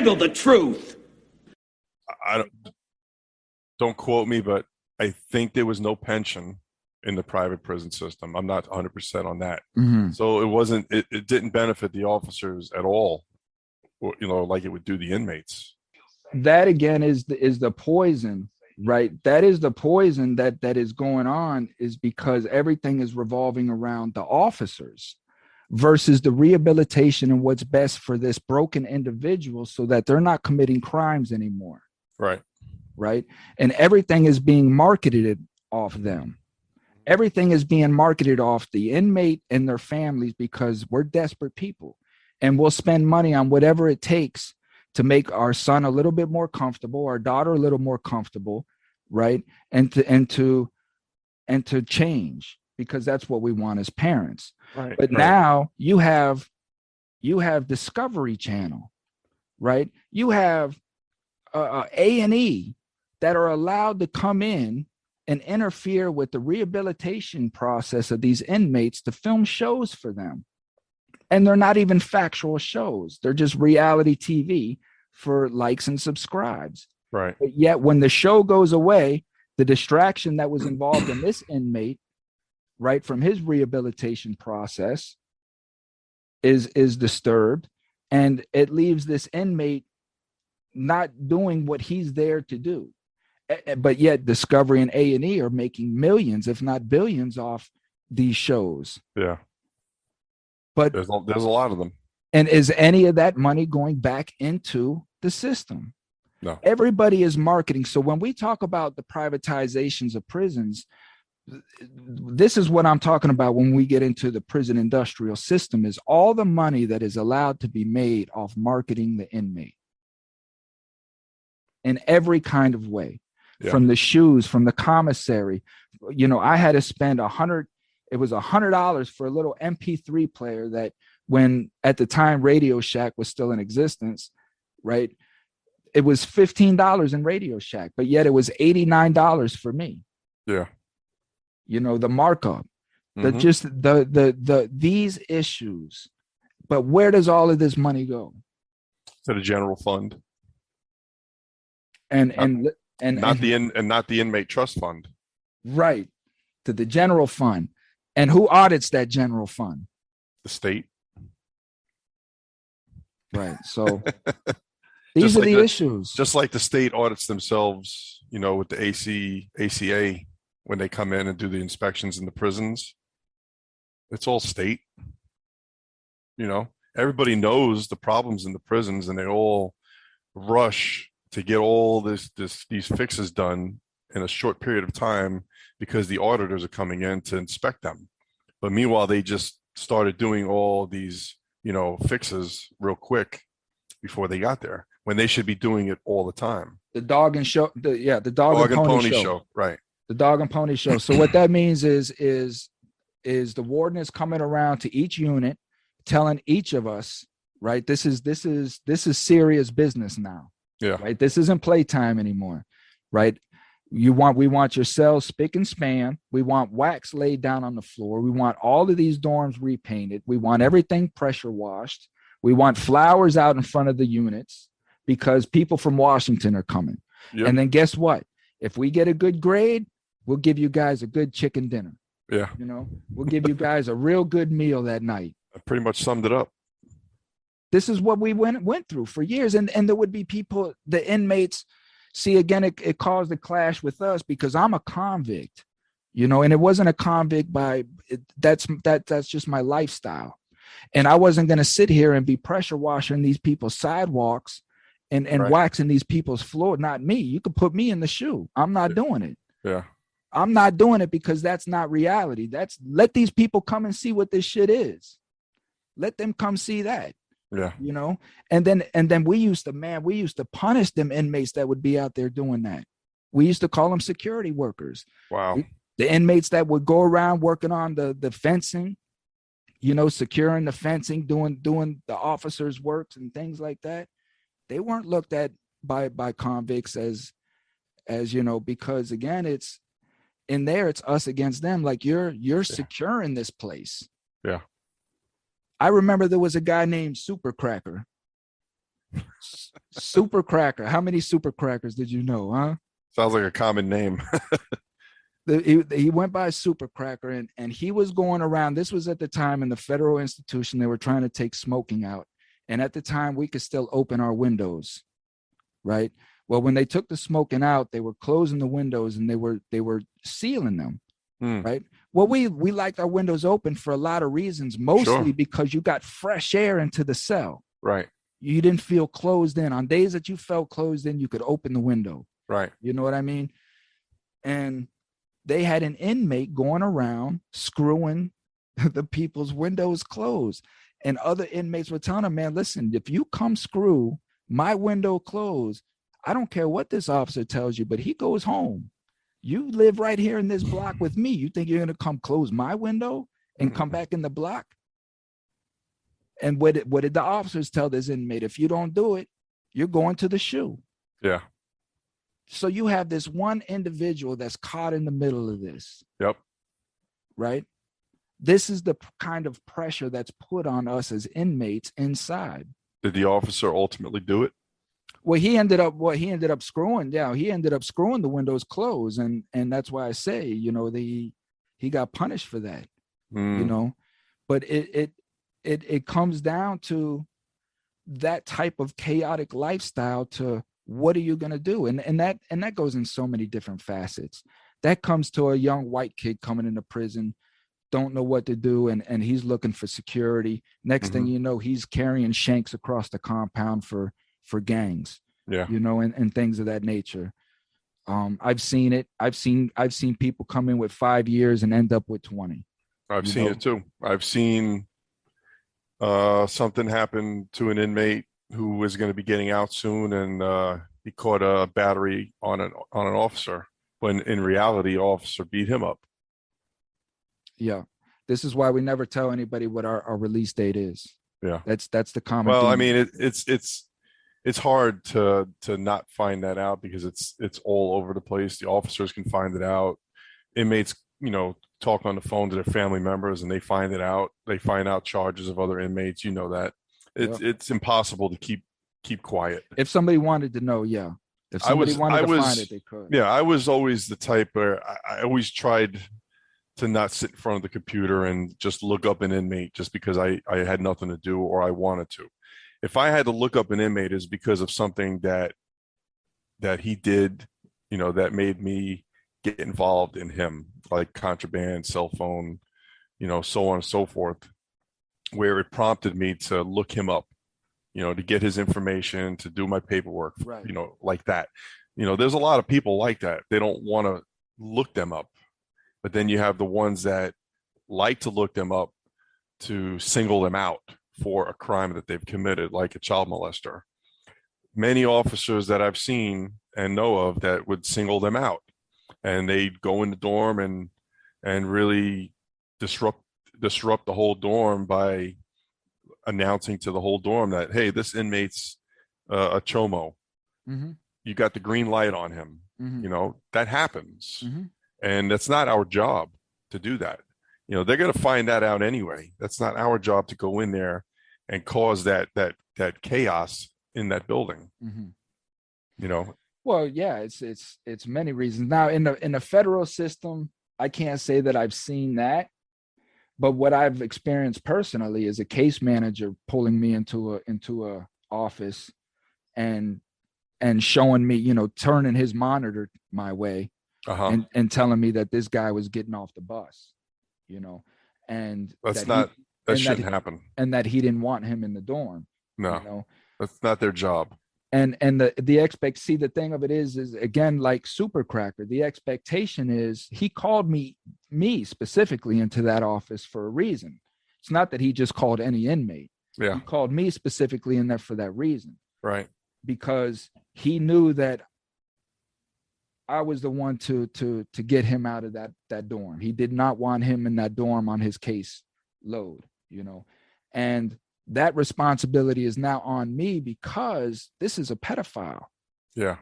handle the truth. I don't quote me, but I think there was no pension in the private prison system. I'm not 100% on that. Mm-hmm. So it didn't benefit the officers at all, like it would do the inmates. That again is the poison, right? That is the poison that is going on, is because everything is revolving around the officers versus the rehabilitation and what's best for this broken individual so that they're not committing crimes anymore. Right. And everything is being marketed off them. Everything is being marketed off the inmate and their families, because we're desperate people and we'll spend money on whatever it takes to make our son a little bit more comfortable, our daughter a little more comfortable, right? And to change, because that's what we want as parents. Right. But now you have Discovery Channel, right? You have A&E that are allowed to come in and interfere with the rehabilitation process of these inmates to film shows for them. And they're not even factual shows. They're just reality TV for likes and subscribes. Right. But yet when the show goes away, the distraction that was involved in this inmate, right, from his rehabilitation process is disturbed, and it leaves this inmate not doing what he's there to do. But yet Discovery and A&E are making millions, if not billions, off these shows. Yeah. But there's a lot of them. And is any of that money going back into the system? No. Everybody is marketing. So when we talk about the privatizations of prisons, this is what I'm talking about when we get into the prison industrial system, is all the money that is allowed to be made off marketing the inmate in every kind of way. Yeah. From the shoes, from the commissary. I had to spend $100 for a little MP3 player that, when at the time Radio Shack was still in existence, right? It was $15 in Radio Shack, but yet it was $89 for me. Yeah. The markup, Mm-hmm. these issues. But where does all of this money go? To the general fund. And not the inmate trust fund. Right. To the general fund. And who audits that general fund? The state. Right. So these are the issues. Just like the state audits themselves, with the ACA, when they come in and do the inspections in the prisons. It's all state. Everybody knows the problems in the prisons, and they all rush to get all these fixes done in a short period of time because the auditors are coming in to inspect them. But meanwhile, they just started doing all these, fixes real quick before they got there, when they should be doing it all the time. The dog and pony show. Right. The dog and pony show. So what that means is the warden is coming around to each unit, telling each of us, right, this is serious business now. Yeah. Right. This isn't playtime anymore. Right. We want your cells spick and span. We want wax laid down on the floor. We want all of these dorms repainted. We want everything pressure washed. We want flowers out in front of the units because people from Washington are coming. Yep. And then guess what? If we get a good grade, we'll give you guys a good chicken dinner. Yeah. We'll give you guys a real good meal that night. I pretty much summed it up. This is what we went through for years. And there would be people, the inmates, see, again, it caused a clash with us because I'm a convict, and it wasn't a convict that's just my lifestyle. And I wasn't going to sit here and be pressure washing these people's sidewalks and right. waxing these people's floor. Not me. You could put me in the shoe. I'm not doing it. Yeah. I'm not doing it because that's not reality. Let these people come and see what this shit is. Let them come see that. Yeah. And then we used to punish them inmates that would be out there doing that. We used to call them security workers. Wow. The inmates that would go around working on the fencing, securing the fencing, doing the officers' works and things like that. They weren't looked at by convicts as because again, it's in there, it's us against them. Like you're securing this place. Yeah. I remember there was a guy named Super Cracker. Super cracker. How many super crackers did you know, huh? Sounds like a common name. He went by super cracker, and he was going around. This was at the time in the federal institution. They were trying to take smoking out. And at the time, we could still open our windows, right? Well, when they took the smoking out, they were closing the windows and they were sealing them, right? Well, we liked our windows open for a lot of reasons, mostly because you got fresh air into the cell. Right. You didn't feel closed in. On days that you felt closed in, you could open the window. Right. You know what I mean? And they had an inmate going around screwing the people's windows closed. And other inmates were telling him, man, listen, if you come screw my window closed, I don't care what this officer tells you, but he goes home. You live right here in this block with me. You think you're going to come close my window and come back in the block? And what did the officers tell this inmate? If you don't do it, you're going to the shoe. Yeah. So you have this one individual that's caught in the middle of this. Yep. Right? This is the kind of pressure that's put on us as inmates inside. Did the officer ultimately do it? Well, he ended up screwing. Yeah, he ended up screwing the windows closed, and that's why I say, you know, he got punished for that. You know, but it comes down to that type of chaotic lifestyle. To what are you going to do? And that goes in so many different facets. That comes to a young white kid coming into prison, don't know what to do, and he's looking for security. Next thing you know, he's carrying shanks across the compound for gangs. Yeah. You know, and things of that nature. I've seen it. I've seen people come in with 5 years and end up with 20. I've seen it too. I've seen something happen to an inmate who was going to be getting out soon, and he caught a battery on an officer, when in reality, officer beat him up. Yeah, this is why we never tell anybody what our release date is. Yeah, that's the common. Well, theme. I mean, it's hard to not find that out, because it's all over the place. The officers can find it out. Inmates, you know, talk on the phone to their family members, and they find it out. They find out charges of other inmates. You know that it's impossible to keep quiet. If somebody wanted to know, yeah. If somebody wanted to find it, they could. Yeah, I was always the type where I always tried to not sit in front of the computer and just look up an inmate just because I had nothing to do or I wanted to. If I had to look up an inmate, is because of something that he did, you know, that made me get involved in him, like contraband, cell phone, you know, so on and so forth, where it prompted me to look him up, you know, to get his information, to do my paperwork, right. You know, like that. You know, there's a lot of people like that. They don't want to look them up. But then you have the ones that like to look them up to single them out for a crime that they've committed, like a child molester. Many officers that I've seen and know of that would single them out, and they'd go in the dorm and really disrupt the whole dorm by announcing to the whole dorm that, hey, this inmate's a chomo. You got the green light on him. You know, that happens. And that's not our job to do that. You know, they're going to find that out anyway. That's not our job to go in there and cause that chaos in that building. You know. Well, yeah, it's many reasons. Now, in the federal system, I can't say that I've seen that, but what I've experienced personally is a case manager pulling me into a office and showing me, you know, turning his monitor my way. And telling me that this guy was getting off the bus, you know, and that shouldn't happen, and that he didn't want him in the dorm. No, you know? That's not their job. And the the thing of it is again, like Super Cracker, the expectation is he called me specifically into that office for a reason. It's not that he just called any inmate. Yeah, he called me specifically in there for that reason. Right. Because he knew that I was the one to get him out of that dorm. He did not want him in that dorm on his case load, you know, and that responsibility is now on me because this is a pedophile. Yeah.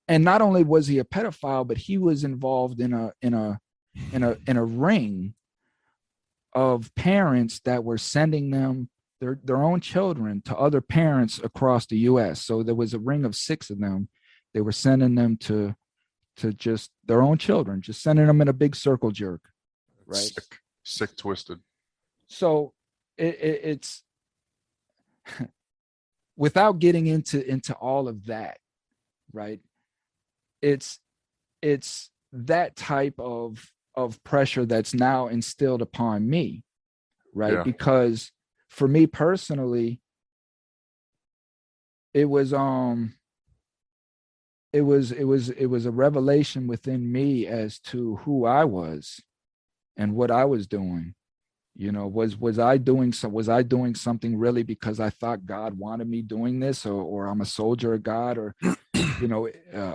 And not only was he a pedophile, but he was involved in a ring of parents that were sending them their own children to other parents across the US. So there was a ring of 6 of them. They were sending them to just their own children, just sending them in a big circle jerk. Right. Sick, twisted. So it's without getting into all of that, right? It's that type of pressure that's now instilled upon me, right? Yeah. Because for me personally, it was a revelation within me as to who I was and what I was doing. Was I doing something really because I thought God wanted me doing this, or I'm a soldier of God, or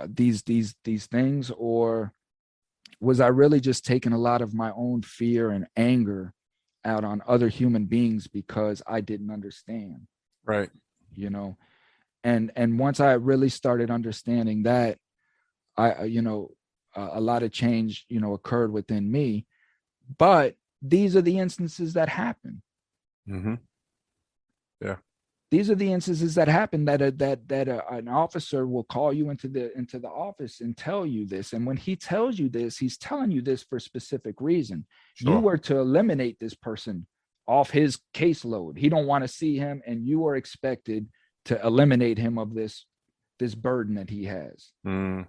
these things, or was I really just taking a lot of my own fear and anger out on other human beings because I didn't understand? Right. And once I really started understanding that, a lot of change, occurred within me. But these are the instances that happen. Mm-hmm. Yeah. These are the instances that happen that an officer will call you into the office and tell you this. And when he tells you this, he's telling you this for a specific reason. Sure. You were to eliminate this person off his caseload. He don't want to see him, and you are expected to eliminate him of this burden that he has. Mm.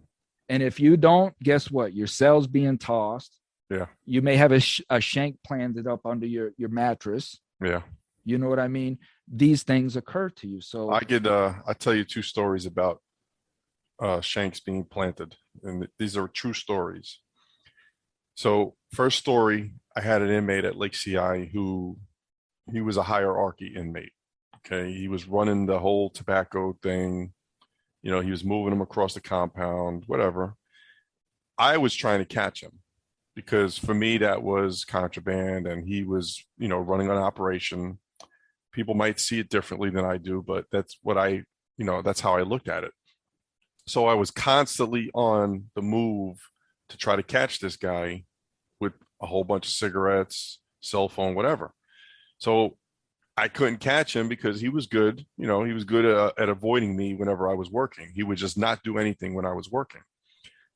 And if you don't, guess what? Your cell's being tossed. Yeah. You may have a shank planted up under your mattress. Yeah. You know what I mean? These things occur to you. So I'll tell you 2 stories about shanks being planted, and these are true stories. So first story, I had an inmate at Lake CI he was a hierarchy inmate. Okay. He was running the whole tobacco thing. He was moving them across the compound, whatever. I was trying to catch him because for me, that was contraband, and he was, running an operation. People might see it differently than I do, but that's what that's how I looked at it. So I was constantly on the move to try to catch this guy with a whole bunch of cigarettes, cell phone, whatever. So I couldn't catch him because he was good. He was good at avoiding me whenever I was working. He would just not do anything when I was working.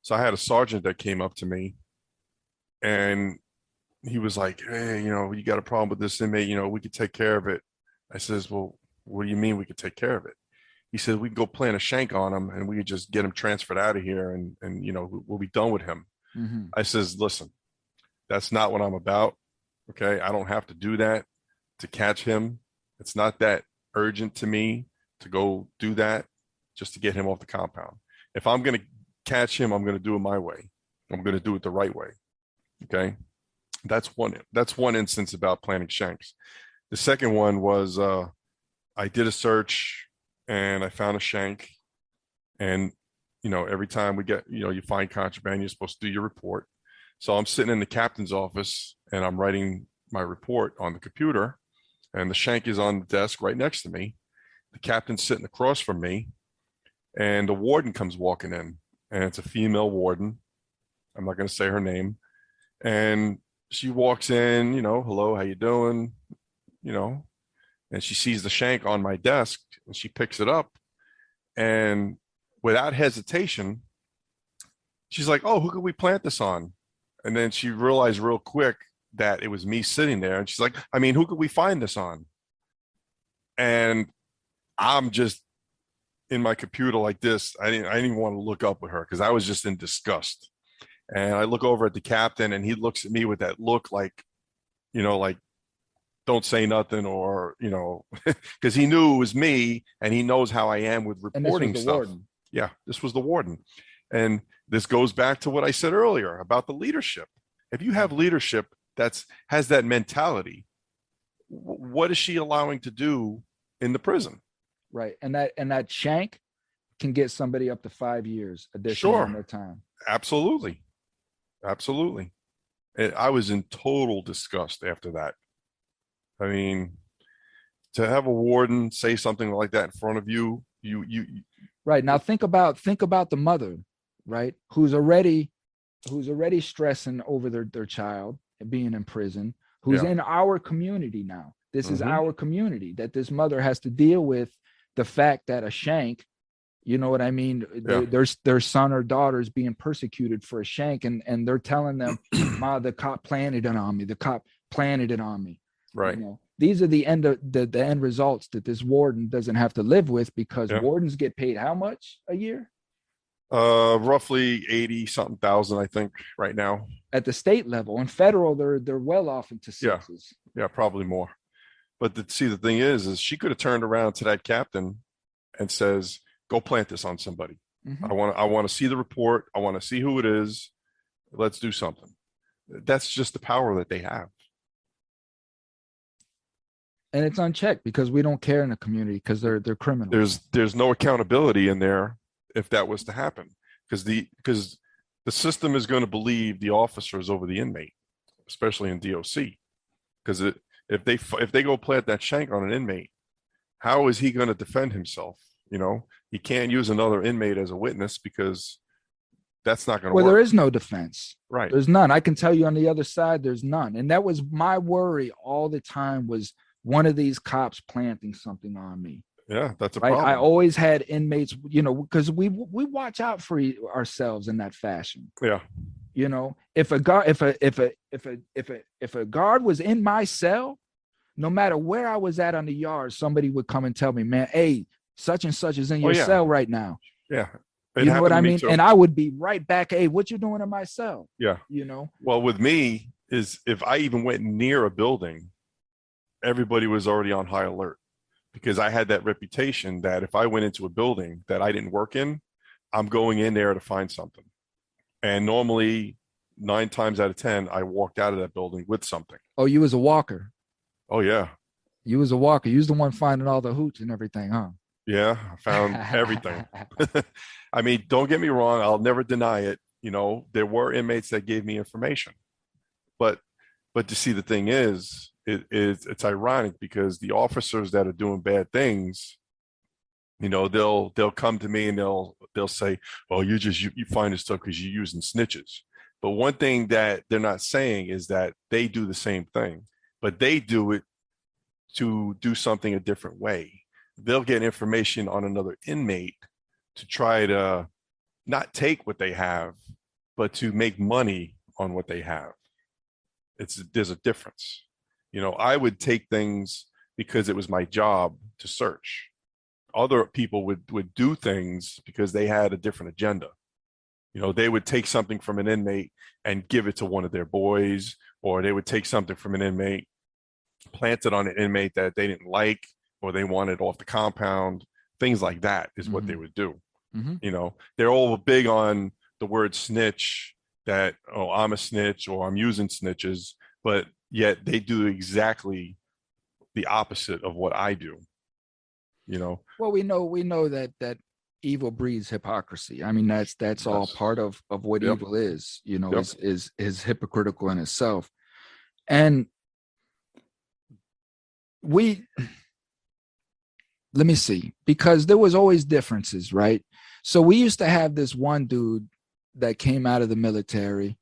So I had a sergeant that came up to me, and he was like, "Hey, you got a problem with this inmate? We could take care of it." I says, "Well, what do you mean we could take care of it?" He said, "We can go plant a shank on him, and we could just get him transferred out of here, and we'll be done with him." Mm-hmm. I says, "Listen, that's not what I'm about. Okay, I don't have to do that to catch him. It's not that urgent to me to go do that just to get him off the compound. If I'm going to catch him, I'm going to do it my way. I'm going to do it the right way." Okay. That's one instance about planting shanks. The second one was I did a search and I found a shank, and every time we get, you find contraband, you're supposed to do your report. So I'm sitting in the captain's office and I'm writing my report on the computer, and the shank is on the desk right next to me. The captain's sitting across from me, and the warden comes walking in, and it's a female warden. I'm not going to say her name. And she walks in, "Hello, how you doing?" And she sees the shank on my desk, and she picks it up, and without hesitation, she's like, "Oh, who could we plant this on?" And then she realized real quick that it was me sitting there, and she's like, "I mean, who could we find this on?" And I'm just in my computer like this. I didn't even want to look up with her because I was just in disgust. And I look over at the captain, and he looks at me with that look like, like, don't say nothing, or, because he knew it was me, and he knows how I am with reporting stuff. Warden. Yeah, this was the warden. And this goes back to what I said earlier about the leadership. If you have leadership has that mentality, what is she allowing to do in the prison? Right. And that shank can get somebody up to 5 years additional on their time. Absolutely. I was in total disgust after that. I mean, to have a warden say something like that in front of you. Right. Now think about the mother, right? Who's already stressing over their child being in prison, who's in our community now. This is our community, that this mother has to deal with the fact that a shank, you know what I mean? Yeah. Their son or daughter is being persecuted for a shank, and they're telling them, Ma, the cop planted it on me. The cop planted it on me. Right. You know, these are the end results that this warden doesn't have to live with, because wardens get paid how much a year? Roughly 80 something thousand, I think, right now. At the state level. And federal, they're well off into sixes. Yeah, probably more. But see, the thing is she could have turned around to that captain and says, go plant this on somebody. I want to see the report. I want to see who it is. Let's do something. That's just the power that they have. And it's unchecked because we don't care in the community, because they're criminals. There's no accountability in there if that was to happen, because the system is going to believe the officers over the inmate, especially in DOC. Because if they go plant that shank on an inmate, how is he going to defend himself? You know, he can't use another inmate as a witness, because that's not going to work. There is no defense. Right. There's none. I can tell you on the other side, there's none. And that was my worry all the time, was one of these cops planting something on me. Yeah, that's a problem. I always had inmates, you know, because we watch out for ourselves in that fashion. Yeah. You know, if a guard was in my cell, no matter where I was at on the yard, somebody would come and tell me, man, hey, such and such is in your cell right now. Yeah. You know what I mean? And I would be right back, hey, what you doing in my cell? Yeah. You know? Well, with me is, if I even went near a building, everybody was already on high alert, because I had that reputation that if I went into a building that I didn't work in, I'm going in there to find something. And normally 9 times out of 10, I walked out of that building with something. Oh, you was a walker. Oh, yeah. You was a walker. You was the one finding all the hooch and everything, huh? Yeah, I found everything. I mean, don't get me wrong. I'll never deny it. You know, there were inmates that gave me information. But to see, the thing is, it's ironic, because the officers that are doing bad things, you know, they'll come to me and they'll say, oh, you find this stuff because you're using snitches. But one thing that they're not saying is that they do the same thing, but they do it to do something a different way. They'll get information on another inmate to try to not take what they have, but to make money on what they have. There's a difference. You know, I would take things because it was my job to search. Other people would do things because they had a different agenda. You know, they would take something from an inmate and give it to one of their boys, or they would take something from an inmate, plant it on an inmate that they didn't like, or they wanted off the compound. Things like that is what they would do. You know, they're all big on the word snitch, that, oh, I'm a snitch, or I'm using snitches, but yet they do exactly the opposite of what I do. You know, well, we know that evil breeds hypocrisy. I mean, that's all part of what evil is, you know, is hypocritical in itself. And let me see, because there was always differences, right? So we used to have this one dude that came out of the military,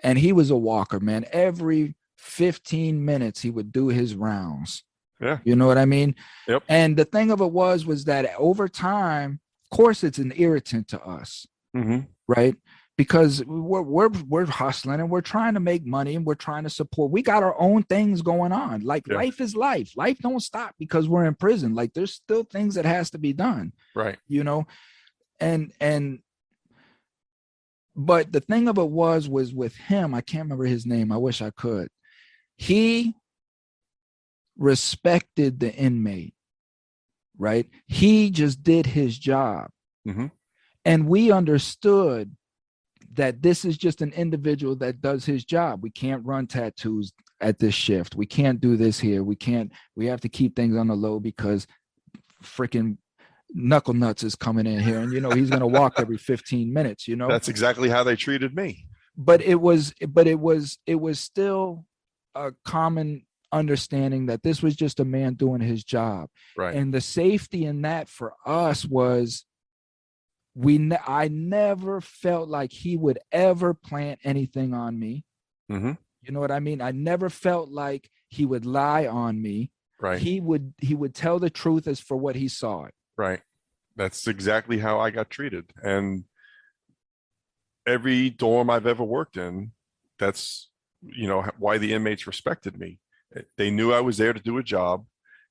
and he was a walker, man. Every 15 minutes he would do his rounds. Yeah. You know what I mean? Yep. And the thing of it was that over time, of course, it's an irritant to us, right? Because we're hustling and we're trying to make money and we're trying to support. We got our own things going on. Like life is life. Life don't stop because we're in prison. Like there's still things that has to be done. Right. You know, but the thing of it was with him, I can't remember his name. I wish I could. He respected the inmate, right? He just did his job. And we understood that this is just an individual that does his job. We can't run tattoos at this shift. We can't do this here. We have to keep things on the low because freaking Knuckle Nuts is coming in here, and you know he's going to walk every 15 minutes. You know, that's exactly how they treated me. But it was still a common understanding that this was just a man doing his job. Right. And the safety in that for us was I never felt like he would ever plant anything on me. You know what I mean? I never felt like he would lie on me. Right. He would tell the truth as for what he saw it. Right. That's exactly how I got treated. And every dorm I've ever worked in, that's, why the inmates respected me. They knew I was there to do a job.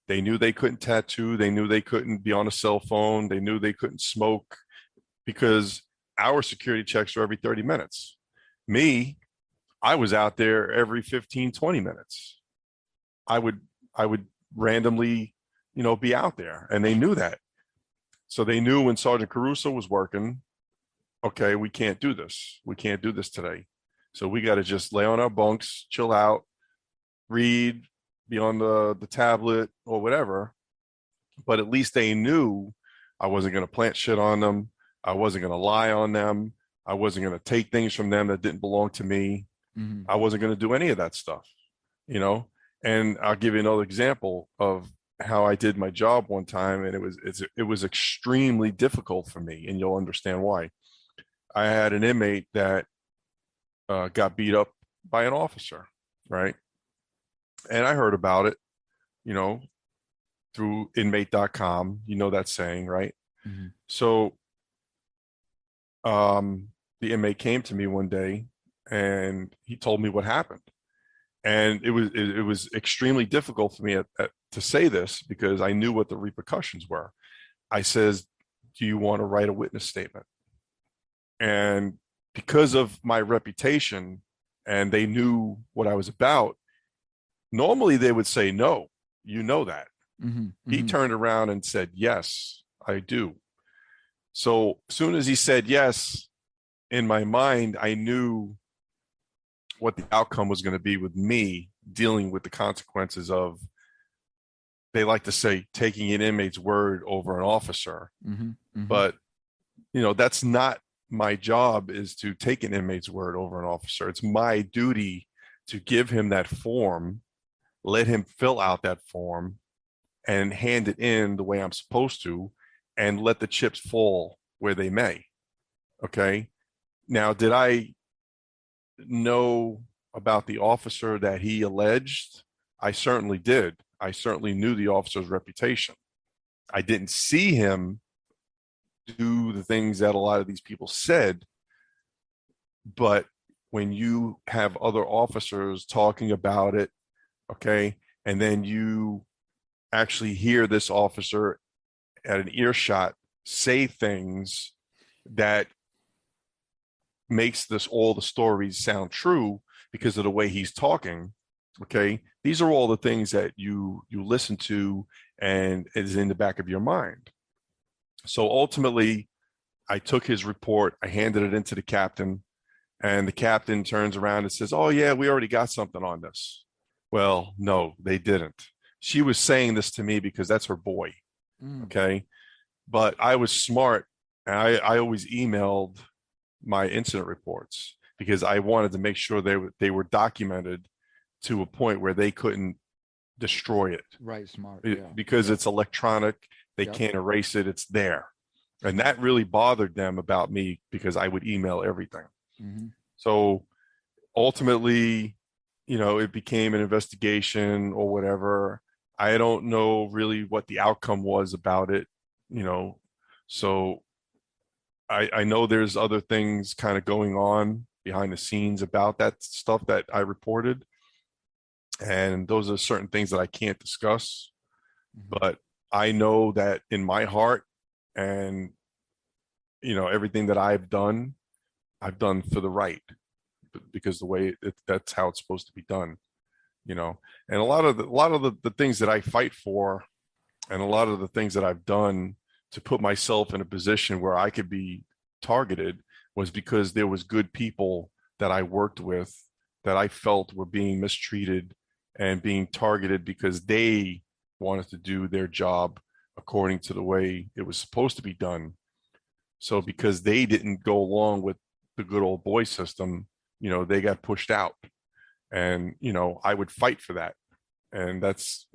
They knew they couldn't tattoo. They knew they couldn't be on a cell phone. They knew they couldn't smoke, because our security checks are every 30 minutes. Me, I was out there every 15, 20 minutes. I would randomly, be out there, and they knew that. So they knew when Sergeant Caruso was working, okay, we can't do this. We can't do this today. So we got to just lay on our bunks, chill out, read, be on the tablet or whatever. But at least they knew I wasn't going to plant shit on them. I wasn't going to lie on them. I wasn't going to take things from them that didn't belong to me. Mhm. I wasn't going to do any of that stuff, And I'll give you another example of how I did my job one time, and it was extremely difficult for me, and you'll understand why. I had an inmate that got beat up by an officer, right? And I heard about it, through inmate.com. You know that saying, right? Mm-hmm. So the inmate came to me one day and he told me what happened. And it was extremely difficult for me to say this, because I knew what the repercussions were. I says, do you want to write a witness statement? And because of my reputation, and they knew what I was about, normally they would say no. You know that. Mm-hmm. He Mm-hmm. turned around and said, yes, I do. So as soon as he said yes, in my mind, I knew what the outcome was going to be with me dealing with the consequences of, they like to say, taking an inmate's word over an officer. Mm-hmm. Mm-hmm. But, that's not my job, is to take an inmate's word over an officer. It's my duty to give him that form, let him fill out that form, and hand it in the way I'm supposed to, and let the chips fall where they may. Okay. Now, did I know about the officer that he alleged? I certainly did. I certainly knew the officer's reputation. I didn't see him do the things that a lot of these people said, but when you have other officers talking about it, okay, and then you actually hear this officer at an earshot say things that makes all the stories sound true because of the way he's talking, okay, these are all the things that you listen to and is in the back of your mind. So ultimately, I took his report, I handed it into the captain, and the captain turns around and says, oh yeah, we already got something on this. Well, no, they didn't. She was saying this to me because that's her boy. Okay. But I was smart, and I always emailed my incident reports because I wanted to make sure they were documented to a point where they couldn't destroy it. Right. Smart. Because it's electronic. They can't erase it. It's there. And that really bothered them about me, because I would email everything. Mm-hmm. So ultimately, it became an investigation or whatever. I don't know really what the outcome was about it, so I know there's other things kind of going on behind the scenes about that stuff that I reported. And those are certain things that I can't discuss. Mm-hmm. But I know that in my heart, and, everything that I've done for the right, because the way that's how it's supposed to be done, and a lot of the things that I fight for, and a lot of the things that I've done to put myself in a position where I could be targeted, was because there was good people that I worked with that I felt were being mistreated and being targeted because they wanted to do their job according to the way it was supposed to be done. So because they didn't go along with the good old boy system, they got pushed out. And, I would fight for that. And that's,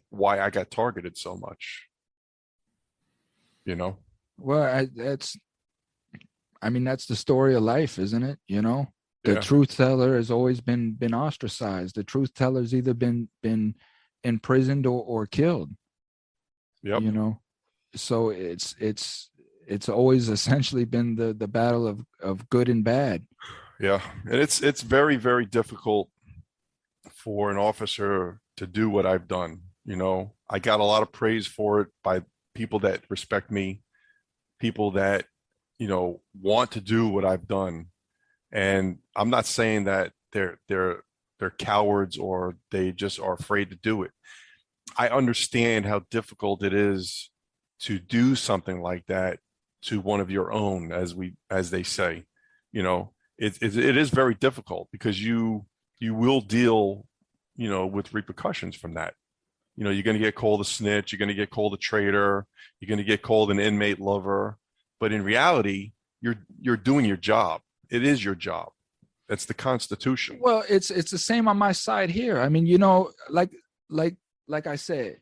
why I got targeted so much. Well, that's the story of life, isn't it? The Yeah. truth teller has always been ostracized. The truth teller's either been imprisoned or killed. Yep. You know, so it's always essentially been the battle of good and bad. Yeah. And it's very, very difficult for an officer to do what I've done. You know, I got a lot of praise for it by people that respect me, people that, you know, want to do what I've done. And I'm not saying that they're cowards or they just are afraid to do it. I understand how difficult it is to do something like that to one of your own, as they say. You know, it is very difficult because you will deal, you know, with repercussions from that. You know, you're going to get called a snitch, you're going to get called a traitor, you're going to get called an inmate lover, but in reality, you're doing your job. It is your job. That's the Constitution. Well, it's the same on my side here. I mean, you know, like I said,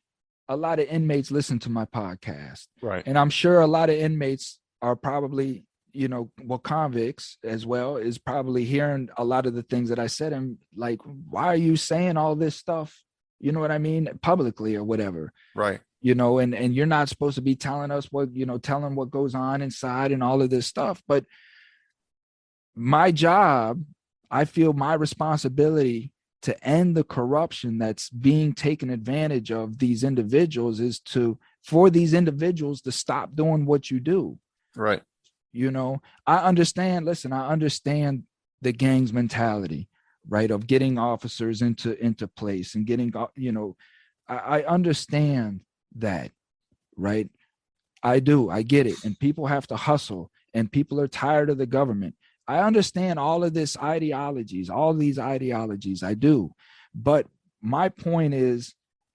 a lot of inmates listen to my podcast, Right. and I'm sure a lot of inmates are probably, you know, well, convicts as well, is probably hearing a lot of the things that I said and like, why are you saying all this stuff? You know what I mean? Publicly or whatever. Right. You know, and you're not supposed to be telling us what, you know, telling what goes on inside and all of this stuff. But my job, I feel my responsibility to end the corruption that's being taken advantage of these individuals is for these individuals to stop doing what you do. Right. You know, I understand the gang's mentality, right? Of getting officers into place and getting, you know, I understand that, right? I do. I get it. And people have to hustle and people are tired of the government. I understand all of these ideologies. I do. But my point is,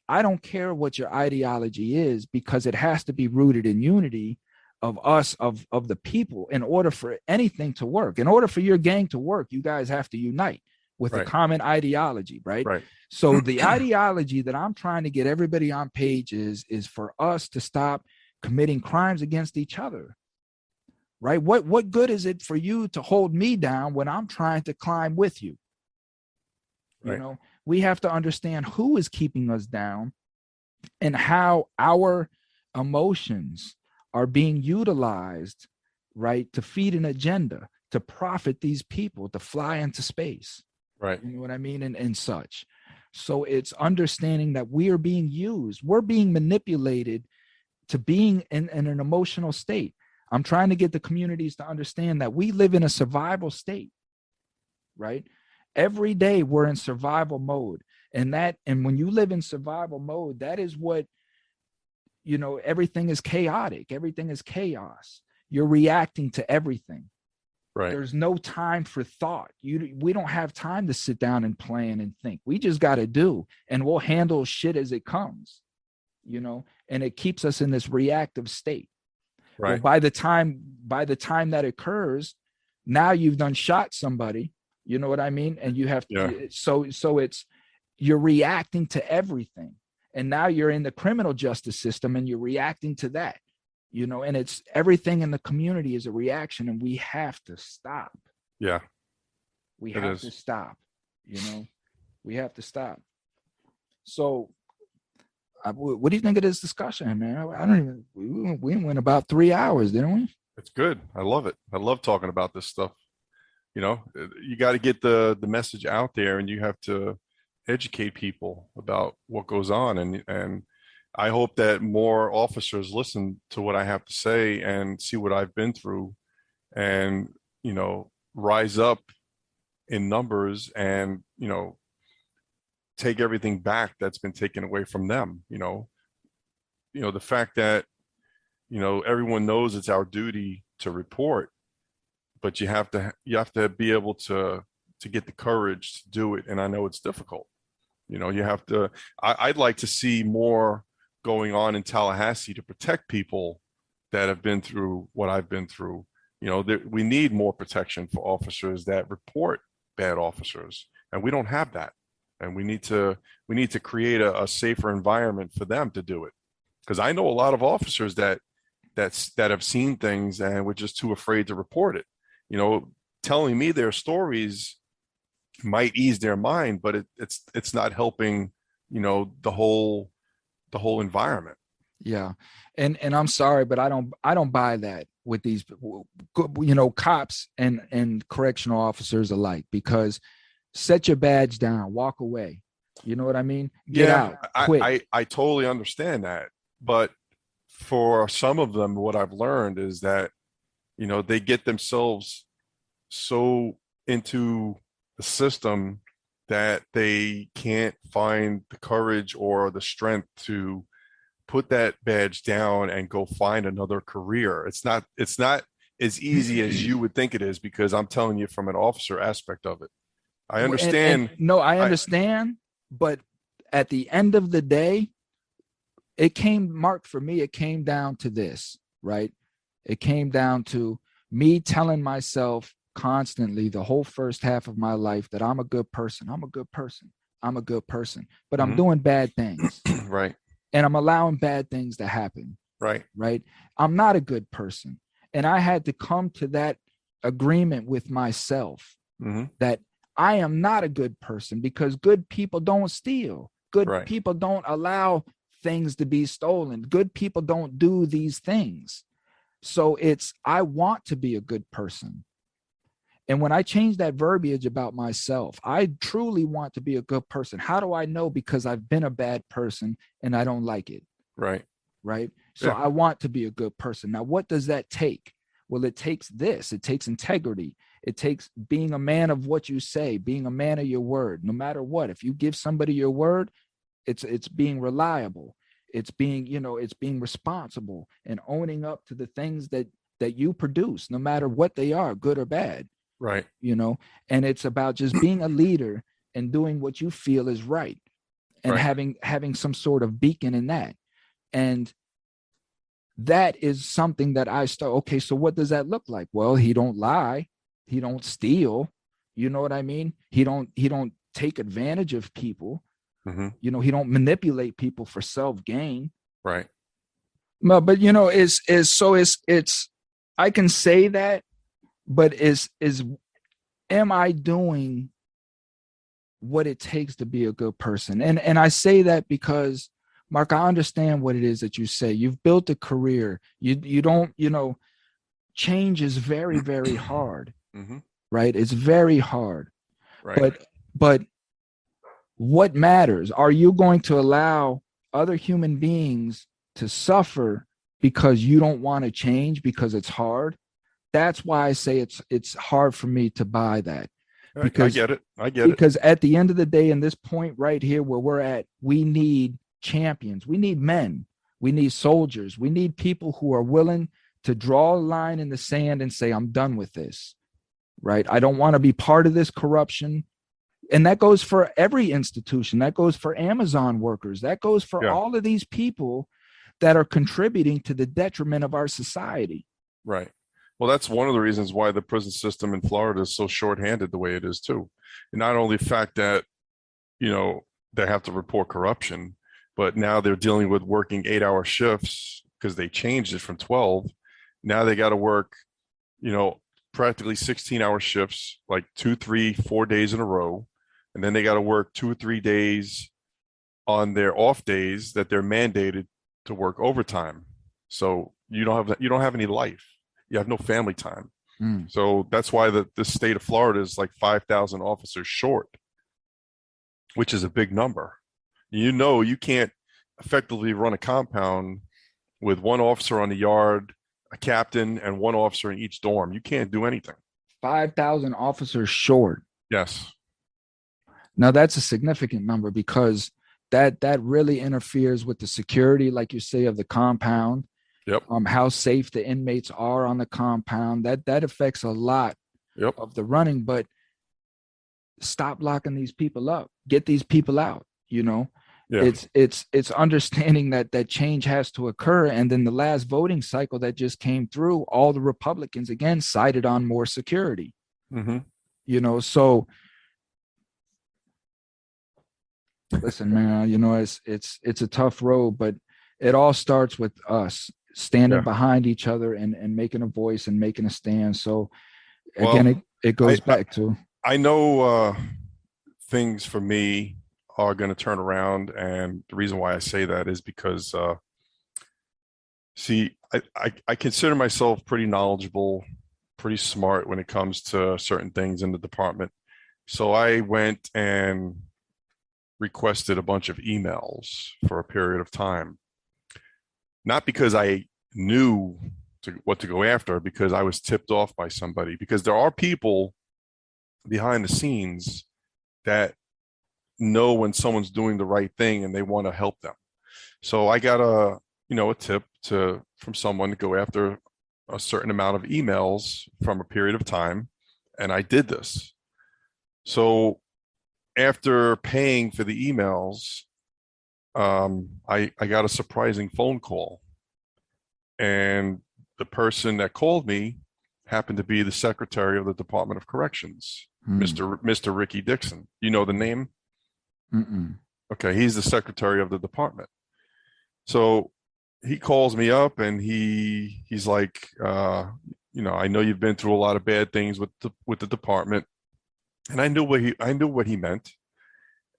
I don't care what your ideology is because it has to be rooted in unity of us, of the people, in order for anything to work. In order for your gang to work, you guys have to unite with a common ideology, right? Right. So the ideology that I'm trying to get everybody on page is for us to stop committing crimes against each other. Right? What good is it for you to hold me down when I'm trying to climb with you? Right. You know, we have to understand who is keeping us down and how our emotions are being utilized, right, to feed an agenda, to profit these people, to fly into space. Right. You know what I mean? And such. So it's understanding that we are being used, we're being manipulated to being in an emotional state. I'm trying to get the communities to understand that we live in a survival state, right? Every day we're in survival mode. And when you live in survival mode, that is what, you know, everything is chaotic. Everything is chaos. You're reacting to everything. Right. There's no time for thought. We don't have time to sit down and plan and think. We just got to do, and we'll handle shit as it comes, you know, and it keeps us in this reactive state. Right. Well, by the time that occurs, now you've done shot somebody, you know what I mean? And you have to, so it's, you're reacting to everything. And now you're in the criminal justice system and you're reacting to that, you know, and it's everything in the community is a reaction and we have to stop. Yeah. We have to stop, you know, we have to stop. So what do you think of this discussion, man? I don't even, we went about 3 hours, didn't we? It's good. I love it. I love talking about this stuff. You know, you got to get the message out there and you have to educate people about what goes on. And I hope that more officers listen to what I have to say and see what I've been through and, you know, rise up in numbers and, you know, take everything back that's been taken away from them. You know, the fact that, you know, everyone knows it's our duty to report, but you have to be able to get the courage to do it. And I know it's difficult. You know, you have to, I'd like to see more going on in Tallahassee to protect people that have been through what I've been through. You know, we need more protection for officers that report bad officers, and we don't have that. And we need to create a safer environment for them to do it. Because I know a lot of officers that have seen things and were just too afraid to report it. You know, telling me their stories might ease their mind, but it's not helping, the whole environment. Yeah. And I'm sorry, but I don't buy that with these, cops and correctional officers alike, because set your badge down, walk away. You know what I mean? Get out quick. I totally understand that. But for some of them, what I've learned is that, they get themselves so into the system that they can't find the courage or the strength to put that badge down and go find another career. It's not as easy as you would think it is, because I'm telling you from an officer aspect of it. I understand. No, I understand. But at the end of the day, for me, it came down to this, right? It came down to me telling myself constantly the whole first half of my life that I'm a good person. I'm a good person. I'm a good person. But I'm doing bad things. Right. And I'm allowing bad things to happen. Right. Right. I'm not a good person. And I had to come to that agreement with myself that I am not a good person, because good people don't steal. Good people don't allow things to be stolen. Good people don't do these things. So I want to be a good person. And when I change that verbiage about myself, I truly want to be a good person. How do I know? Because I've been a bad person and I don't like it. Right. Right. So I want to be a good person. Now, what does that take? Well, it takes this. It takes integrity. It takes being a man of what you say, being a man of your word, no matter what. If you give somebody your word, it's being reliable. It's being, it's being responsible and owning up to the things that you produce, no matter what they are, good or bad. Right. And it's about just being a leader and doing what you feel is right, and having some sort of beacon in that. And that is something that I start. Okay, so what does that look like? Well, he don't lie. He don't steal. You know what I mean? He don't take advantage of people. He don't manipulate people for self-gain. Right. No, but it's I can say that, but am I doing what it takes to be a good person? And I say that because, Mark, I understand what it is that you say. You've built a career. You don't, change is very, very hard. Right? It's very hard. Right. But what matters? Are you going to allow other human beings to suffer because you don't want to change, because it's hard? That's why I say it's hard for me to buy that. Because, I get it. Because at the end of the day, in this point right here where we're at, we need champions. We need men. We need soldiers. We need people who are willing to draw a line in the sand and say, I'm done with this. Right? I don't want to be part of this corruption. And that goes for every institution. That goes for Amazon workers. That goes for all of these people that are contributing to the detriment of our society. Right. Well, that's one of the reasons why the prison system in Florida is so shorthanded the way it is too. And not only the fact that, they have to report corruption, but now they're dealing with working 8-hour shifts because they changed it from 12. Now they got to work, practically 16-hour shifts, like 2, 3, 4 days in a row. And then they got to work 2 or 3 days on their off days that they're mandated to work overtime. So you don't have any life. You have no family time. So that's why the state of Florida is like 5,000 officers short, which is a big number. You can't effectively run a compound with one officer on the yard, a captain, and one officer in each dorm. You can't do anything. 5,000 officers short. Yes. Now that's a significant number, because that really interferes with the security, like you say, of the compound. Yep. How safe the inmates are on the compound. That affects a lot of the running. But stop locking these people up. Get these people out. Yeah. It's understanding that change has to occur. And then the last voting cycle that just came through, all the Republicans again sided on more security. So listen, man, it's a tough road, but it all starts with us standing behind each other and making a voice and making a stand. So again, it goes back to, I know things for me are going to turn around. And the reason why I say that is because, see, I consider myself pretty knowledgeable, pretty smart when it comes to certain things in the department. So I went and requested a bunch of emails for a period of time, not because I knew what to go after, because I was tipped off by somebody, because there are people behind the scenes that know when someone's doing the right thing and they want to help them. So I got a tip from someone to go after a certain amount of emails from a period of time, and I did this. So after paying for the emails, I got a surprising phone call, and the person that called me happened to be the secretary of the Department of Corrections, Mr. Ricky Dixon. You know the name? Mm-mm. Okay, he's the secretary of the department. So he calls me up and he's like, I know you've been through a lot of bad things with the department, and I knew what he meant.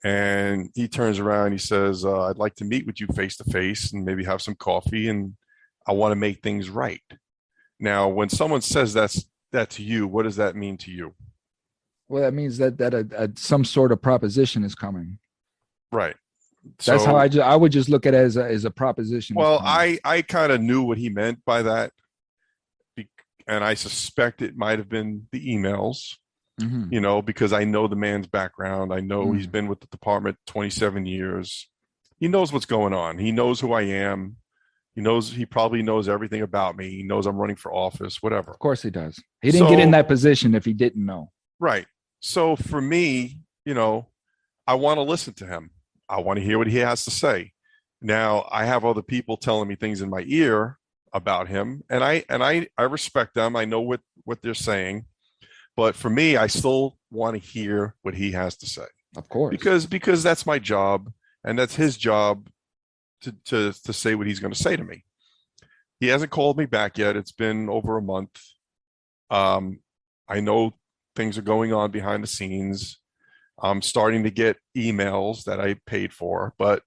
And he turns around, he says, I'd like to meet with you face to face and maybe have some coffee, and I want to make things right. Now, when someone says that to you, what does that mean to you? Well, that means that some sort of proposition is coming. Right. That's so, how I would just look at it as a proposition. Well, I kind of knew what he meant by that, and I suspect it might have been the emails. Mm-hmm. Because I know the man's background. I know he's been with the department 27 years. He knows what's going on. He knows who I am. He probably knows everything about me. He knows I'm running for office, whatever. Of course he does. He didn't get in that position if he didn't know. Right. So for me, I want to listen to him. I want to hear what he has to say. Now, I have other people telling me things in my ear about him, and I respect them. I know what they're saying. But for me, I still want to hear what he has to say. Of course. Because that's my job, and that's his job to say what he's going to say to me. He hasn't called me back yet. It's been over a month. I know things are going on behind the scenes. I'm starting to get emails that I paid for, but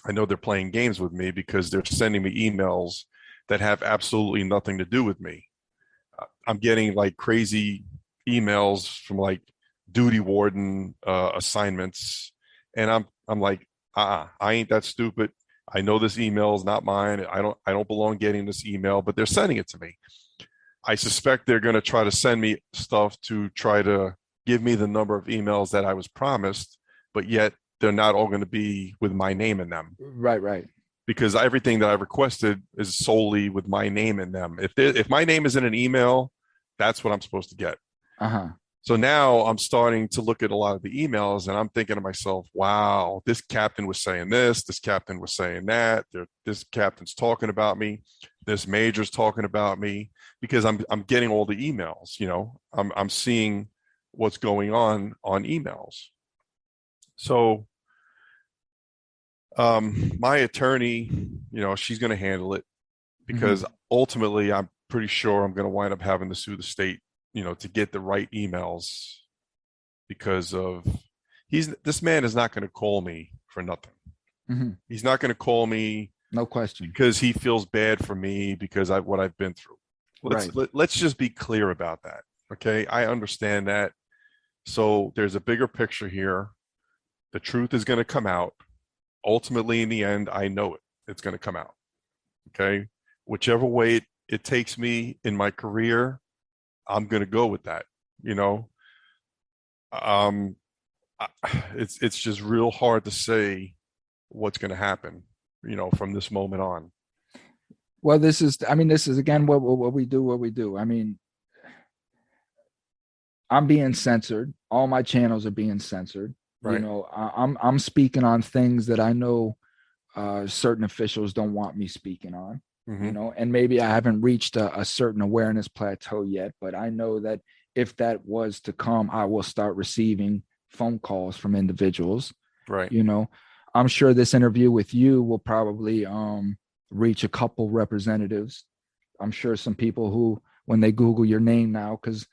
I know they're playing games with me because they're sending me emails that have absolutely nothing to do with me. I'm getting like crazy emails from like duty warden assignments, and I'm like, I ain't that stupid. I know this email is not mine. I don't belong getting this email, but they're sending it to me. I suspect they're going to try to send me stuff to try to give me the number of emails that I was promised, but yet they're not all going to be with my name in them. Right. Because everything that I requested is solely with my name in them. If my name is in an email, that's what I'm supposed to get. Uh-huh. So now I'm starting to look at a lot of the emails, and I'm thinking to myself, wow, this captain was saying this captain was saying that, this captain's talking about me, this major's talking about me, because I'm getting all the emails. I'm seeing what's going on emails. So my attorney, she's going to handle it, because ultimately I'm pretty sure I'm going to wind up having to sue the state, to get the right emails, because this man is not going to call me for nothing. Mm-hmm. He's not going to call me, no question, because he feels bad for me because what I've been through. Let's just be clear about that. Okay. I understand that. So there's a bigger picture here. The truth is going to come out. Ultimately, in the end, I know it's going to come out. Okay. Whichever way it takes me in my career, I'm going to go with that. It's just real hard to say what's going to happen, from this moment on. Well, this is again what we do. I mean, I'm being censored. All my channels are being censored. Right. I'm speaking on things that I know certain officials don't want me speaking on. And maybe I haven't reached a certain awareness plateau yet, but I know that if that was to come, I will start receiving phone calls from individuals. Right. I'm sure this interview with you will probably reach a couple representatives. I'm sure some people who, when they Google your name now, because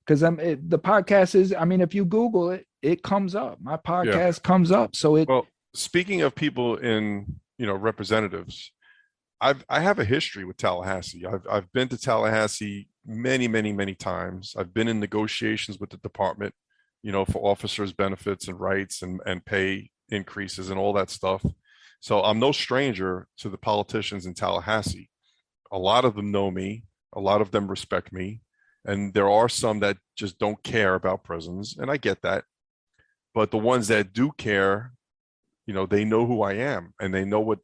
the podcast is, if you Google it, it comes up. My Yeah. podcast comes up. So it, Well, speaking of people in, representatives, I have a history with Tallahassee. I've been to Tallahassee many, many, many times. I've been in negotiations with the department, for officers' benefits and rights and pay increases and all that stuff. So I'm no stranger to the politicians in Tallahassee. A lot of them know me. A lot of them respect me. And there are some that just don't care about prisons. And I get that. But the ones that do care, they know who I am, and they know what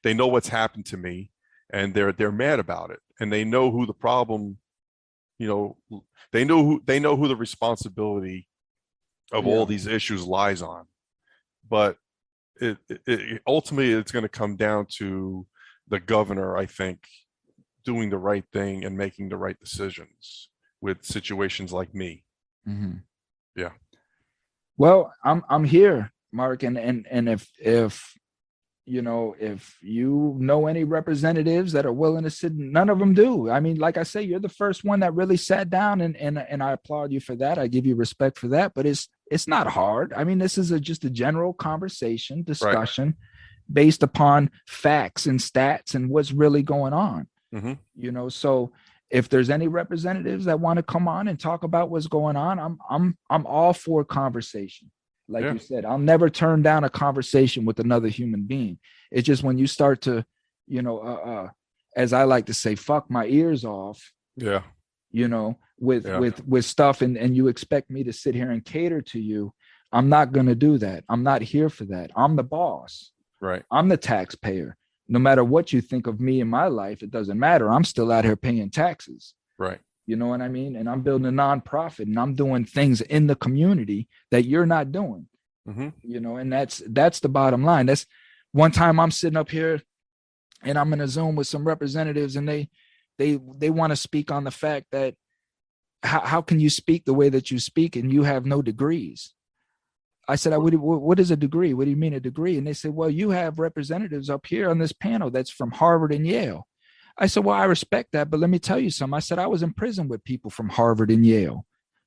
they know what's happened to me, and they're mad about it. And they know who the problem, they know who the responsibility of all these issues lies on. But it ultimately it's going to come down to the governor, I think, doing the right thing and making the right decisions with situations like me. mm-hmm. Yeah. Well, I'm here, Mark, and if you know any representatives that are willing to sit, none of them do. I mean, like I say, you're the first one that really sat down, and I applaud you for that. I give you respect for that, but it's not hard. I mean, this is just a general conversation, discussion based upon facts and stats and what's really going on. Mm-hmm. So if there's any representatives that want to come on and talk about what's going on, I'm all for conversation. Like you said, I'll never turn down a conversation with another human being. It's just when you start to, as I like to say, fuck my ears off. Yeah. With stuff, and you expect me to sit here and cater to you. I'm not going to do that. I'm not here for that. I'm the boss. Right. I'm the taxpayer. No matter what you think of me in my life, it doesn't matter. I'm still out here paying taxes. Right. You know what I mean? And I'm building a nonprofit, and I'm doing things in the community that you're not doing. Mm-hmm. And that's the bottom line. That's one time I'm sitting up here and I'm in a Zoom with some representatives, and they want to speak on the fact that how can you speak the way that you speak and you have no degrees? I said, what is a degree? What do you mean a degree? And they said, well, you have representatives up here on this panel that's from Harvard and Yale. I said, well, I respect that, but let me tell you something. I said, I was in prison with people from Harvard and Yale.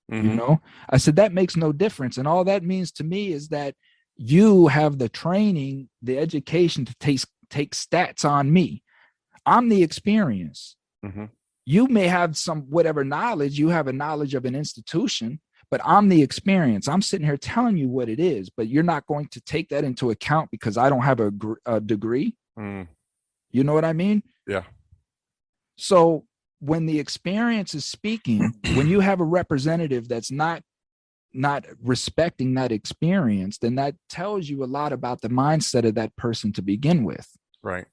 Mm-hmm. I said, that makes no difference. And all that means to me is that you have the training, the education to take stats on me. I'm the experience. Mm-hmm. You may have some whatever knowledge, you have a knowledge of an institution, but I'm the experience. I'm sitting here telling you what it is, but you're not going to take that into account because I don't have a degree. Mm. You know what I mean? Yeah. So when the experience is speaking, when you have a representative that's not respecting that experience, then that tells you a lot about the mindset of that person to begin with. Right.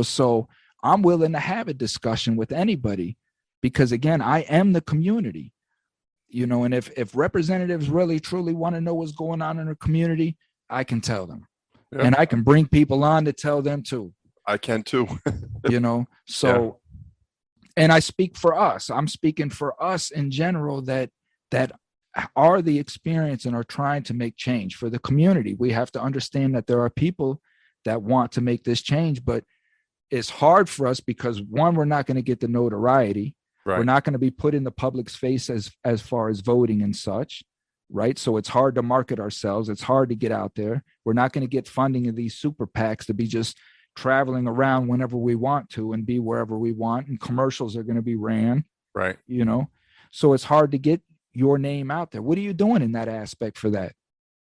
So I'm willing to have a discussion with anybody because, again, I am the community. And if representatives really truly want to know what's going on in their community, I can tell them. Yeah. And I can bring people on to tell them too. I can too. So, and I speak for us. I'm speaking for us in general that are the experience and are trying to make change for the community. We have to understand that there are people that want to make this change, but it's hard for us because, one, we're not going to get the notoriety. Right. We're not going to be put in the public's face as far as voting and such, right? So it's hard to market ourselves. It's hard to get out there. We're not going to get funding of these super PACs to be just traveling around whenever we want to and be wherever we want. And commercials are going to be ran, right? So it's hard to get your name out there. What are you doing in that aspect for that?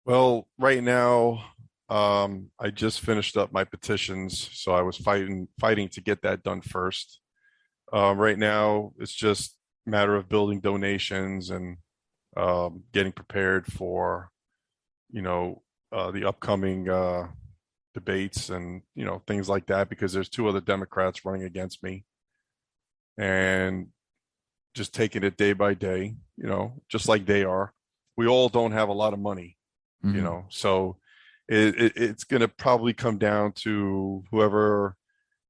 Well, right now, I just finished up my petitions, so I was fighting to get that done first. Right now, it's just a matter of building donations and getting prepared for, the upcoming debates and, things like that, because there's two other Democrats running against me, and just taking it day by day, just like they are. We all don't have a lot of money, so it's going to probably come down to whoever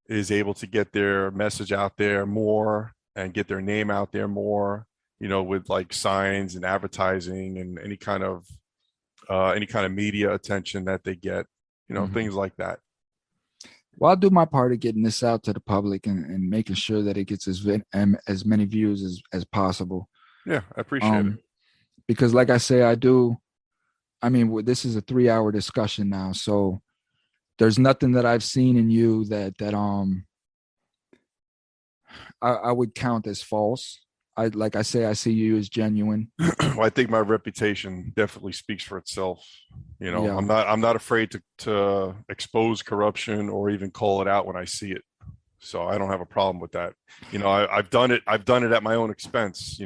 is able to get their message out there more and get their name out there more, with like signs and advertising and any kind of media attention that they get, things like that. Well, I'll do my part of getting this out to the public and making sure that it gets as many views as possible. Yeah, I appreciate it. Because like I say, I do I mean, this is a 3-hour discussion now, so there's nothing that I've seen in you that I would count as false. Like I say, I see you as genuine. Well, I think my reputation definitely speaks for itself. Yeah. I'm not afraid to expose corruption or even call it out when I see it. So I don't have a problem with that. I've done it. I've done it at my own expense.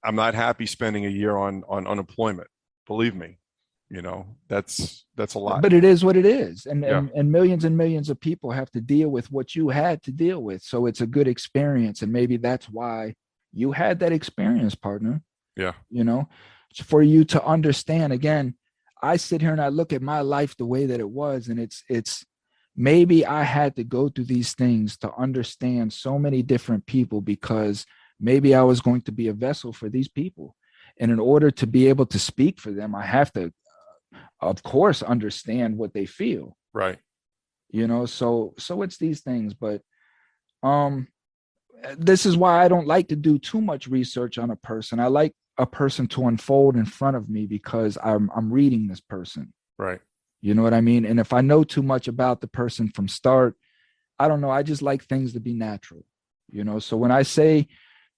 I'm not happy spending a year on unemployment. Believe me, that's a lot. But it is what it is. And, Yeah. and millions of people have to deal with what you had to deal with. So it's a good experience. And maybe that's why you had that experience, partner. Yeah. For you to understand. Again, I sit here and I look at my life the way that it was, and it's maybe I had to go through these things to understand so many different people, because maybe I was going to be a vessel for these people. And in order to be able to speak for them, I have to, of course, understand what they feel. Right. So it's these things. But this is why I don't like to do too much research on a person. I like a person to unfold in front of me, because I'm reading this person. Right. You know what I mean? And if I know too much about the person from start, I don't know. I just like things to be natural. So when I say,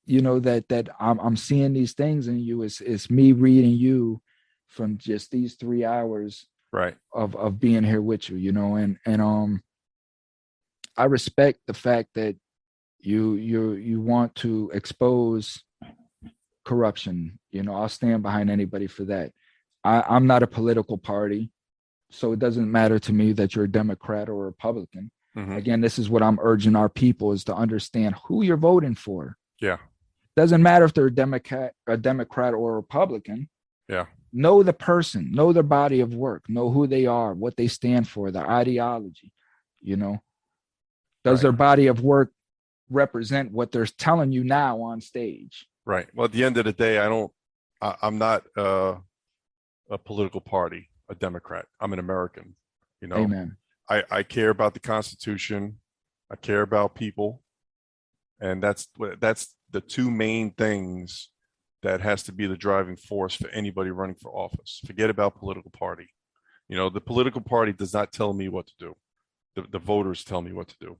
that I'm seeing these things in you, it's me reading you from just these 3 hours Right. of being here with you, and I respect the fact that you want to expose corruption. I'll stand behind anybody for that. I'm not a political party, so it doesn't matter to me that you're a Democrat or a Republican. Mm-hmm. Again, this is what I'm urging our people, is to understand who you're voting for. Yeah. Doesn't matter if they're a Democrat or a Republican. Yeah. Know the person, know their body of work, know who they are, what they stand for, their ideology. Does their body of work represent what they're telling you now on stage? Right. Well, at the end of the day, I'm not a political party, a Democrat. I'm an American. Amen. I care about the Constitution. I care about people. And that's the two main things that has to be the driving force for anybody running for office. Forget about political party. The political party does not tell me what to do. The voters tell me what to do.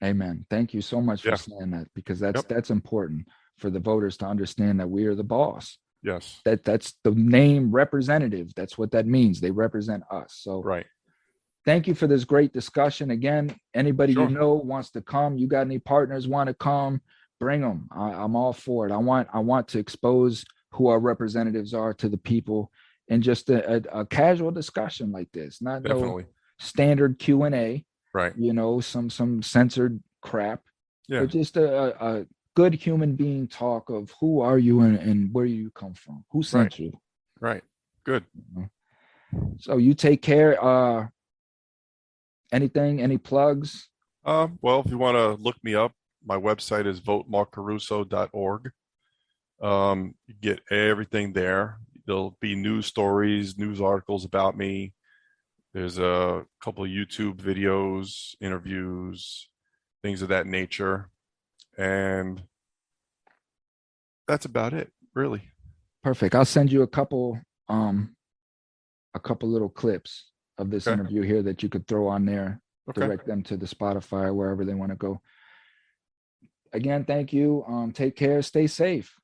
Amen. Thank you so much for saying that, because that's important for the voters to understand that we are the boss. Yes. That's the name representative. That's what that means. They represent us. So right. Thank you for this great discussion. Again, anybody wants to come, you got any partners want to come, bring them. I'm all for it. I want to expose who our representatives are to the people, and just a casual discussion like this, not no standard Q&A, right? Some censored crap, but just a good human being talk of who are you and where you come from, who sent you. Right. Good. So you take care. Any plugs? Well, if you want to look me up, my website is votemarkcaruso.org. You get everything there. There'll be news stories, news articles about me. There's a couple of YouTube videos, interviews, things of that nature. And that's about it, really. Perfect. I'll send you a couple little clips of this interview here that you could throw on there, direct them to the Spotify or wherever they want to go. Again, thank you. Take care. Stay safe.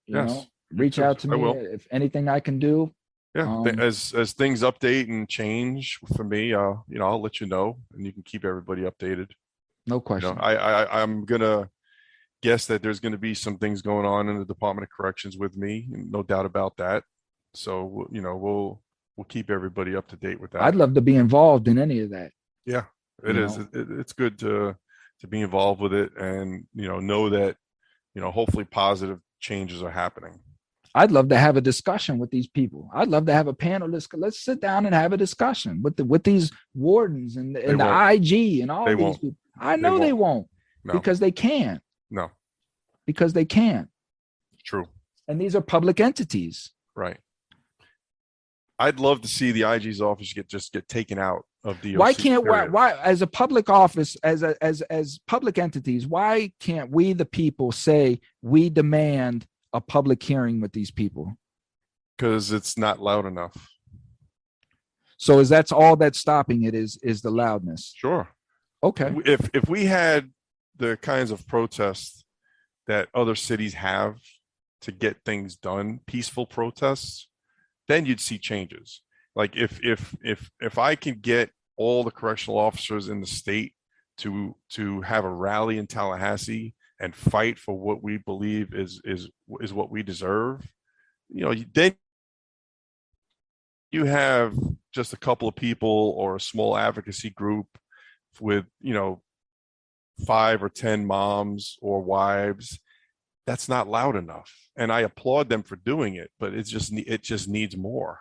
Reach out to me if anything I can do. Yeah. As things update and change for me, I'll let you know, and you can keep everybody updated. No question. I'm gonna guess that there's going to be some things going on in the Department of Corrections with me, no doubt about that. So we'll keep everybody up to date with that. I'd love to be involved in any of that. Yeah, it is. It's good to be involved with it, and know that hopefully positive changes are happening. I'd love to have a discussion with these people. I'd love to have a panel. Let's sit down and have a discussion with these wardens and the IG and all these people. I know they won't. No. Because they can't. No. Because they can't. True. And these are public entities. Right. I'd love to see the IG's office get taken out of the. Why as a public office, as public entities, why can't we the people say we demand a public hearing with these people? Because it's not loud enough. So is that's all that's stopping it is the loudness? Sure. Okay. If we had the kinds of protests that other cities have to get things done, peaceful protests, then you'd see changes. Like if I can get all the correctional officers in the state to have a rally in Tallahassee and fight for what we believe is what we deserve, then you have just a couple of people or a small advocacy group with 5 or 10 moms or wives. That's not loud enough, and I applaud them for doing it, but it just needs more.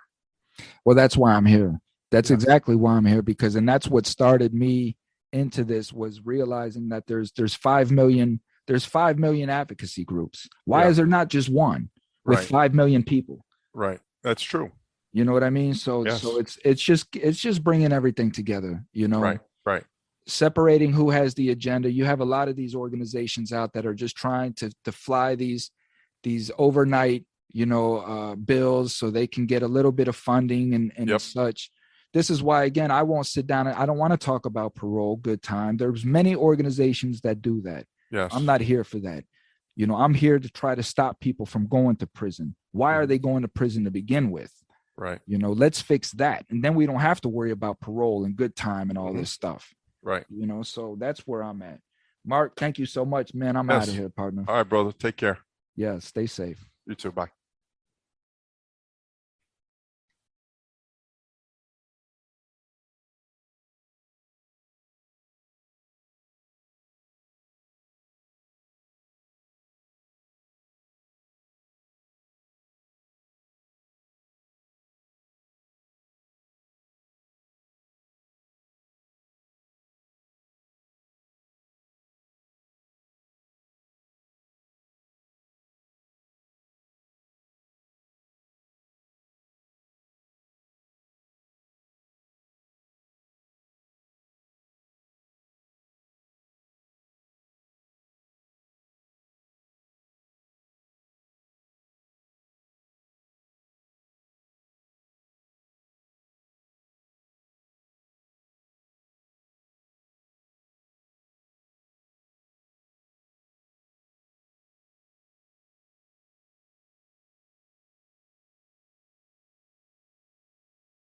Well, that's why I'm here. That's exactly why I'm here, because, and that's what started me into this, was realizing that there's 5 million advocacy groups. Why is there not just one with 5 million people? Right. That's true. You know what I mean? So it's just bringing everything together, Right. Separating who has the agenda. You have a lot of these organizations out that are just trying to fly these overnight, bills so they can get a little bit of funding and such. This is why, again, I won't sit down. I don't want to talk about parole, good time. There's many organizations that do that. Yes. I'm not here for that. I'm here to try to stop people from going to prison. Why are they going to prison to begin with? Right. Let's fix that. And then we don't have to worry about parole and good time and all this stuff. Right. So that's where I'm at. Mark, thank you so much, man. I'm out of here, partner. All right, brother. Take care. Yeah, stay safe. You too. Bye.